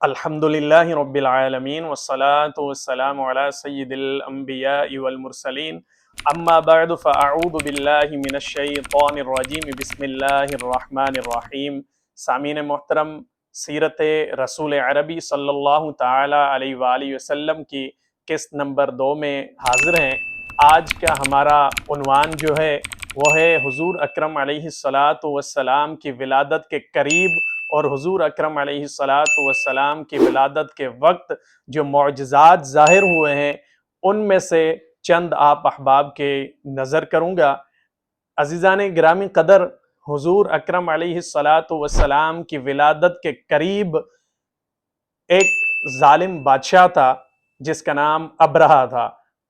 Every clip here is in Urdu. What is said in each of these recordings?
الحمد للہ رب العالمین والصلاة والسلام علی سید الانبیاء والمرسلین اما بعد فاعوذ باللہ من الشیطان الرجیم بسم اللہ الرحمن الرحیم۔ سامعین محترم، سیرت رسول عربی صلی اللہ تعالی علیہ وآلہ وسلم کی قسط نمبر 2 میں حاضر ہیں۔ آج کا ہمارا عنوان جو ہے وہ ہے حضور اکرم علیہ السلام کی ولادت کے قریب اور حضور اکرم علیہ السلام کی ولادت کے وقت جو معجزات ظاہر ہوئے ہیں ان میں سے چند آپ احباب کے نظر کروں گا۔ عزیزان گرامی قدر، حضور اکرم علیہ السلام کی ولادت کے قریب ایک ظالم بادشاہ تھا جس کا نام ابرہہ تھا۔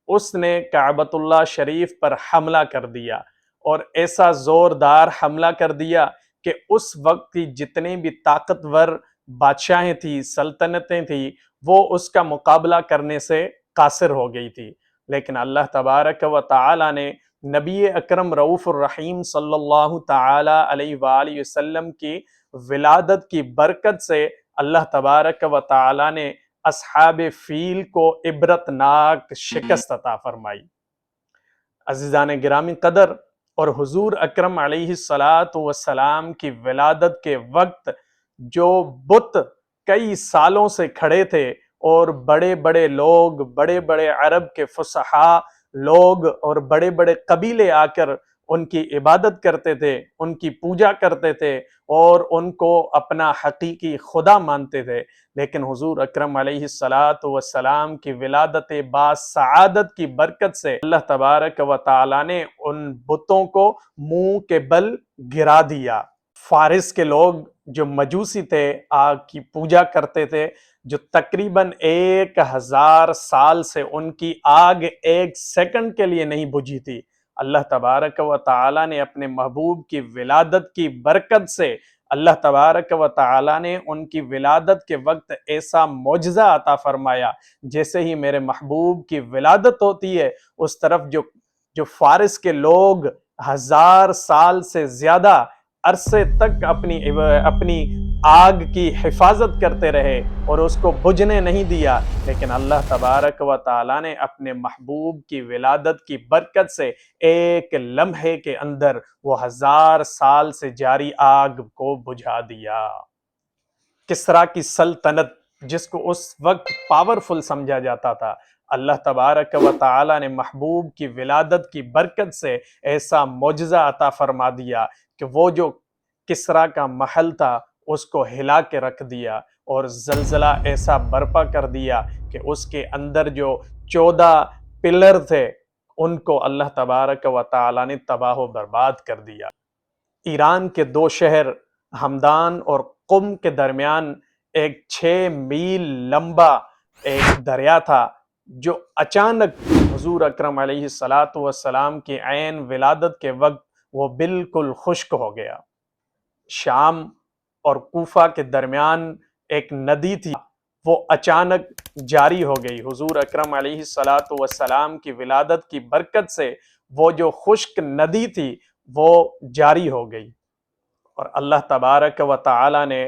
اس نے کعبۃ اللہ شریف پر حملہ کر دیا اور ایسا زوردار حملہ کر دیا کہ اس وقت کی جتنے بھی طاقتور بادشاہیں تھیں، سلطنتیں تھیں، وہ اس کا مقابلہ کرنے سے قاصر ہو گئی تھی۔ لیکن اللہ تبارک و تعالی نے نبی اکرم رؤوف الرحیم صلی اللہ تعالی علیہ وآلہ وسلم کی ولادت کی برکت سے اللہ تبارک و تعالی نے اصحاب فیل کو عبرتناک شکست عطا فرمائی۔ عزیزان گرامی قدر، اور حضور اکرم علیہ السلام کی ولادت کے وقت جو بت کئی سالوں سے کھڑے تھے اور بڑے بڑے لوگ، بڑے بڑے عرب کے فصحاء لوگ اور بڑے بڑے قبیلے آ کر ان کی عبادت کرتے تھے، ان کی پوجا کرتے تھے اور ان کو اپنا حقیقی خدا مانتے تھے، لیکن حضور اکرم علیہ السلام کی ولادت باسعادت کی برکت سے اللہ تبارک و تعالی نے ان بتوں کو منہ کے بل گرا دیا۔ فارس کے لوگ جو مجوسی تھے، آگ کی پوجا کرتے تھے، جو تقریباً 1000 سال سے ان کی آگ ایک سیکنڈ کے لیے نہیں بجھی تھی، اللہ تبارک و تعالی نے اپنے محبوب کی ولادت کی برکت سے اللہ تبارک و تعالی نے ان کی ولادت کے وقت ایسا معجزہ عطا فرمایا۔ جیسے ہی میرے محبوب کی ولادت ہوتی ہے، اس طرف جو فارس کے لوگ 1000 سال سے زیادہ عرصے تک اپنی آگ کی حفاظت کرتے رہے اور اس کو بجھنے نہیں دیا، لیکن اللہ تبارک و تعالی نے اپنے محبوب کی ولادت کی برکت سے ایک لمحے کے اندر وہ 1000 سال سے جاری آگ کو بجھا دیا۔ کسریٰ کی سلطنت، جس کو اس وقت پاورفل سمجھا جاتا تھا، اللہ تبارک و تعالی نے محبوب کی ولادت کی برکت سے ایسا معجزہ عطا فرما دیا کہ وہ جو کسریٰ کا محل تھا اس کو ہلا کے رکھ دیا، اور زلزلہ ایسا برپا کر دیا کہ اس کے اندر جو 14 پلر تھے ان کو اللہ تبارک و تعالی نے تباہ و برباد کر دیا۔ ایران کے 2 شہر ہمدان اور قم کے درمیان ایک 6 میل لمبا ایک دریا تھا جو اچانک حضور اکرم علیہ السلام کی عین ولادت کے وقت وہ بالکل خشک ہو گیا۔ شام اور کوفہ کے درمیان ایک ندی تھی، وہ اچانک جاری ہو گئی۔ حضور اکرم علیہ السلام کی ولادت کی برکت سے وہ جو خشک ندی تھی وہ جاری ہو گئی، اور اللہ تبارک و تعالی نے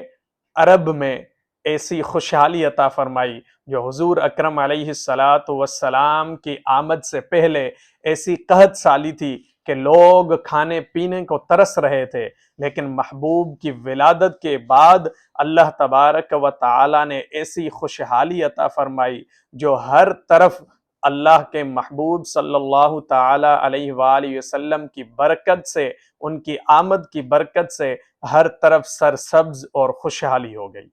عرب میں ایسی خوشحالی عطا فرمائی جو حضور اکرم علیہ السلام کی آمد سے پہلے ایسی قحط سالی تھی کہ لوگ کھانے پینے کو ترس رہے تھے، لیکن محبوب کی ولادت کے بعد اللہ تبارک و تعالی نے ایسی خوشحالی عطا فرمائی جو ہر طرف اللہ کے محبوب صلی اللہ تعالی علیہ وآلہ وسلم کی برکت سے، ان کی آمد کی برکت سے ہر طرف سرسبز اور خوشحالی ہو گئی۔